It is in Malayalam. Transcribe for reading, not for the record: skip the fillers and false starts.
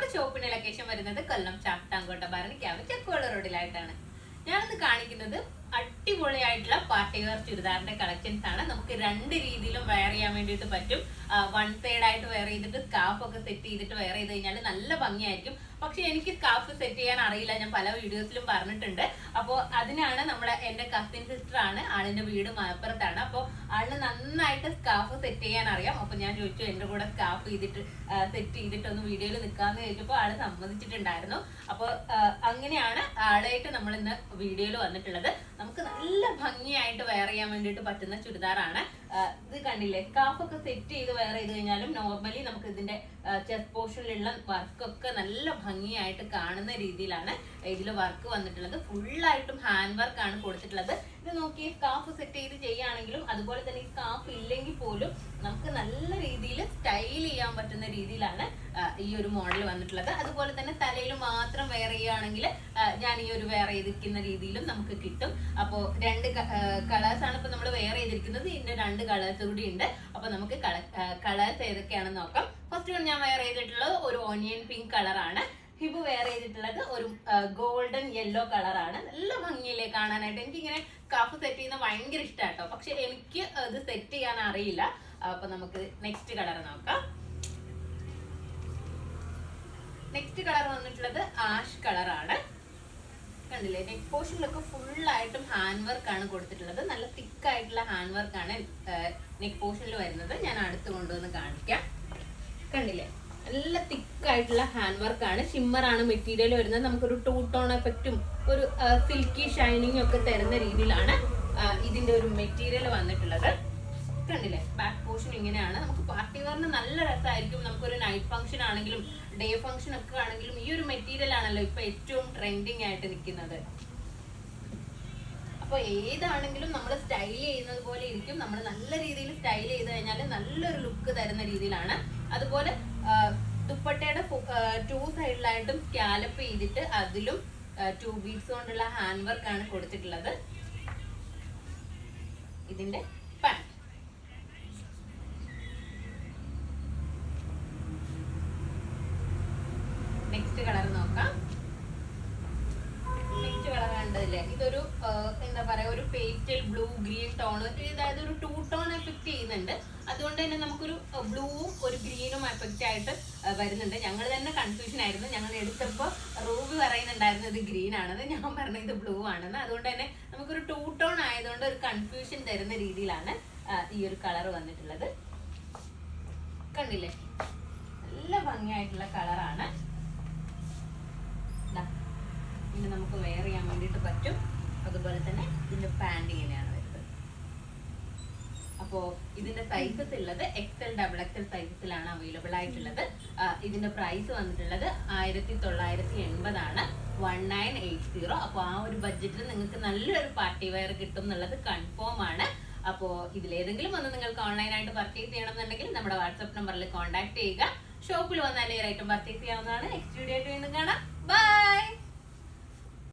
നമ്മുടെ ഷോപ്പിന്റെ ലൊക്കേഷൻ വരുന്നത് കൊല്ലം ചാത്താങ്കോട്ട ഭരണിക്കാവ് ചെക്കുവള റോഡിലായിട്ടാണ്. ഞാനിന്ന് കാണിക്കുന്നത് അടിപൊളിയായിട്ടുള്ള പാർട്ടി വെയർ ചുരിദാറിന്റെ കളക്ഷൻസ് ആണ്. നമുക്ക് രണ്ട് രീതിയിലും വെയർ ചെയ്യാൻ വേണ്ടിയിട്ട് പറ്റും. 1/3 ആയിട്ട് വെയർ ചെയ്തിട്ട് സ്കാർഫ് ഒക്കെ സെറ്റ് ചെയ്തിട്ട് വെയർ ചെയ്ത് കഴിഞ്ഞാൽ നല്ല ഭംഗിയായിരിക്കും. പക്ഷെ എനിക്ക് സ്കാർഫ് സെറ്റ് ചെയ്യാൻ അറിയില്ല, ഞാൻ പല വീഡിയോസിലും പറഞ്ഞിട്ടുണ്ട്. അപ്പോൾ അതിനാണ് എന്റെ കസിൻ സിസ്റ്റർ ആണ്, ആളിന്റെ വീട് മലപ്പുറത്താണ്. അപ്പോൾ ആളിന് നന്നായിട്ട് സ്കാർഫ് സെറ്റ് ചെയ്യാൻ അറിയാം. അപ്പൊ ഞാൻ ചോദിച്ചു എന്റെ കൂടെ സ്കാർഫ് ചെയ്തിട്ട് സെറ്റ് ചെയ്തിട്ട് ഒന്ന് വീഡിയോയിൽ നിൽക്കാന്ന് ചോദിച്ചപ്പോൾ ആള് സമ്മതിച്ചിട്ടുണ്ടായിരുന്നു. അപ്പോൾ അങ്ങനെയാണ് ആളായിട്ട് നമ്മൾ ഇന്ന് വീഡിയോയിൽ വന്നിട്ടുള്ളത്. നമുക്ക് നല്ല ഭംഗിയായിട്ട് വെയർ ചെയ്യാൻ വേണ്ടിയിട്ട് പറ്റുന്ന ചുരിദാറാണ്. ഇത് കണ്ടില്ലേ, സ്കാർഫ് ഒക്കെ സെറ്റ് ചെയ്ത് വെയർ ചെയ്ത് കഴിഞ്ഞാലും നോർമലി നമുക്ക് ഇതിന്റെ ചെസ്റ്റ് പോർഷനിലുള്ള വർക്കൊക്കെ നല്ല ഭംഗിയായിട്ട് കാണുന്ന രീതിയിലാണ് ഇതിൽ വർക്ക് വന്നിട്ടുള്ളത്. ഫുള്ളായിട്ടും ഹാൻഡ് വർക്ക് ആണ് കൊടുത്തിട്ടുള്ളത്. ഇത് നോക്കി, സ്കാർഫ് സെറ്റ് ചെയ്ത് ചെയ്യുകയാണെങ്കിലും അതുപോലെ തന്നെ ഈ സ്കാർഫ് ഇല്ലെങ്കിൽ പോലും നമുക്ക് നല്ല രീതിയിൽ സ്റ്റൈൽ ചെയ്യാൻ പറ്റുന്ന രീതിയിലാണ് ഈ ഒരു മോഡൽ വന്നിട്ടുള്ളത്. അതുപോലെ തന്നെ തലയിൽ മാത്രം വെയർ ചെയ്യുകയാണെങ്കിൽ ഞാൻ ഈ ഒരു വെയർ ചെയ്തിരിക്കുന്ന രീതിയിലും നമുക്ക് കിട്ടും. അപ്പോൾ രണ്ട് കളേഴ്സ് ആണ് ഇപ്പൊ നമ്മൾ വെയർ ചെയ്തിരിക്കുന്നത്. ഇതിന്റെ രണ്ട് കളേഴ്സ് കൂടി ഉണ്ട്. അപ്പൊ നമുക്ക് കളേഴ്സ് ഏതൊക്കെയാണെന്ന് നോക്കാം. ഫസ്റ്റ് വൺ ഞാൻ വെയർ ചെയ്തിട്ടുള്ളത് ഒരു ഓണിയൻ പിങ്ക് കളറാണ്. ഹിബ് വെയർ ചെയ്തിട്ടുള്ളത് ഒരു ഗോൾഡൻ യെല്ലോ കളറാണ്. നല്ല ഭംഗിയില്ലേ കാണാനായിട്ട്. എനിക്കിങ്ങനെ സ്കാർഫ് സെറ്റ് ചെയ്യുന്ന ഭയങ്കര ഇഷ്ടാട്ടോ, പക്ഷെ എനിക്ക് ഇത് സെറ്റ് ചെയ്യാൻ അറിയില്ല. അപ്പൊ നമുക്ക് നെക്സ്റ്റ് കളർ നോക്കാം. നെക്സ്റ്റ് കളർ വന്നിട്ടുള്ളത് ആഷ് കളറാണ്. കണ്ടില്ലേ, നെക്ക് പോർഷനിലൊക്കെ ഫുള്ളായിട്ടും ഹാൻഡ് വർക്ക് ആണ് കൊടുത്തിട്ടുള്ളത്. നല്ല തിക്കായിട്ടുള്ള ഹാൻഡ് വർക്ക് ആണ് നെക്ക് പോർഷനിൽ വരുന്നത്. ഞാൻ അടുത്ത് കൊണ്ടുവന്ന് കാണിക്കാം. കണ്ടില്ലേ, നല്ല തിക്കായിട്ടുള്ള ഹാൻഡ് വർക്ക് ആണ്. ഷിമ്മർ ആണ് മെറ്റീരിയൽ വരുന്നത്. നമുക്കൊരു 2 ടോൺ എഫക്റ്റും ഒരു സിൽക്കി ഷൈനിങ് ഒക്കെ തരുന്ന രീതിയിലാണ് ഇതിന്റെ ഒരു മെറ്റീരിയൽ വന്നിട്ടുള്ളത്. കണ്ടില്ലേ, ബാക്ക് പോർഷൻ ഇങ്ങനെയാണ്. നമുക്ക് പാർട്ടി വെയറിന് നല്ല രസമായിരിക്കും. നമുക്കൊരു നൈറ്റ് ഫംഗ്ഷൻ ആണെങ്കിലും ഡേ ഫംഗ്ഷൻ ഒക്കെ ആണെങ്കിലും ഈ ഒരു മെറ്റീരിയൽ ആണല്ലോ ഇപ്പൊ ഏറ്റവും ട്രെൻഡിങ് ആയിട്ട് നിൽക്കുന്നത്. അപ്പൊ ഏതാണെങ്കിലും നമ്മൾ സ്റ്റൈൽ ചെയ്യുന്നത് പോലെ ഇരിക്കും. നമ്മൾ നല്ല രീതിയിൽ സ്റ്റൈൽ ചെയ്ത് കഴിഞ്ഞാൽ നല്ലൊരു ലുക്ക് തരുന്ന രീതിയിലാണ്. അതുപോലെ ദുപ്പട്ടയുടെ 2 സൈഡിലായിട്ടും സ്കാലപ്പ് ചെയ്തിട്ട് അതിലും 2 ബീഡ്സ് കൊണ്ടുള്ള ഹാൻഡ് വർക്ക് ആണ് കൊടുത്തിട്ടുള്ളത്. ഇതിന്റെ പാന്റ് നെക്സ്റ്റ് കളർ നോക്കാം. നെക്സ്റ്റ് കളർ കണ്ടതില്ലേ, ഇതൊരു എന്താ പറയാ, ഒരു പേസ്റ്റൽ ബ്ലൂ ഗ്രീൻ ടോൺ, അതായത് ഒരു 2 ടോൺ എഫക്ട് ചെയ്യുന്നുണ്ട്. അതുകൊണ്ട് തന്നെ നമുക്കൊരു ബ്ലൂവും ഒരു ഗ്രീനും എഫക്റ്റ് ആയിട്ട് വരുന്നുണ്ട്. ഞങ്ങൾ തന്നെ കൺഫ്യൂഷൻ ആയിരുന്നു. ഞങ്ങൾ എടുത്തപ്പോൾ റൂബി പറയുന്നുണ്ടായിരുന്നു ഇത് ഗ്രീൻ ആണെന്ന്, ഞാൻ പറഞ്ഞത് ഇത് ബ്ലൂ ആണെന്ന്. അതുകൊണ്ട് തന്നെ നമുക്കൊരു 2 ടോൺ ആയതുകൊണ്ട് ഒരു കൺഫ്യൂഷൻ തരുന്ന രീതിയിലാണ് ഈ ഒരു കളർ വന്നിട്ടുള്ളത്. കണ്ടില്ലേ, നല്ല ഭംഗിയായിട്ടുള്ള കളറാണ്. ഇനി നമുക്ക് വെയർ ചെയ്യാൻ വേണ്ടിയിട്ട് പറ്റും. അതുപോലെ തന്നെ ഇതിന്റെ പാന്റ് ഇങ്ങനെയാണ് വരുന്നത്. അപ്പോ ഇതിന്റെ സൈസസ് ഉള്ളത് XL, XXL സൈസസിലാണ് അവൈലബിൾ ആയിട്ടുള്ളത്. ഇതിന്റെ പ്രൈസ് വന്നിട്ടുള്ളത് 1980 ആണ്, 1980. അപ്പോൾ ആ ഒരു ബഡ്ജറ്റിൽ നിങ്ങൾക്ക് നല്ലൊരു പാർട്ടി വെയർ കിട്ടും എന്നുള്ളത് കൺഫേം ആണ്. അപ്പോൾ ഇതിലേതെങ്കിലും ഒന്ന് നിങ്ങൾക്ക് ഓൺലൈനായിട്ട് പർച്ചേസ് ചെയ്യണമെന്നുണ്ടെങ്കിൽ നമ്മുടെ വാട്സ്ആപ്പ് നമ്പറിൽ കോൺടാക്ട് ചെയ്യുക. ഷോപ്പിൽ വന്നാൽ ഈ ഐറ്റം പർച്ചേസ് ചെയ്യാവുന്നതാണ്. നെക്സ്റ്റ് വീഡിയോ ആയിട്ട് വീണ്ടും കാണാം. ബൈ.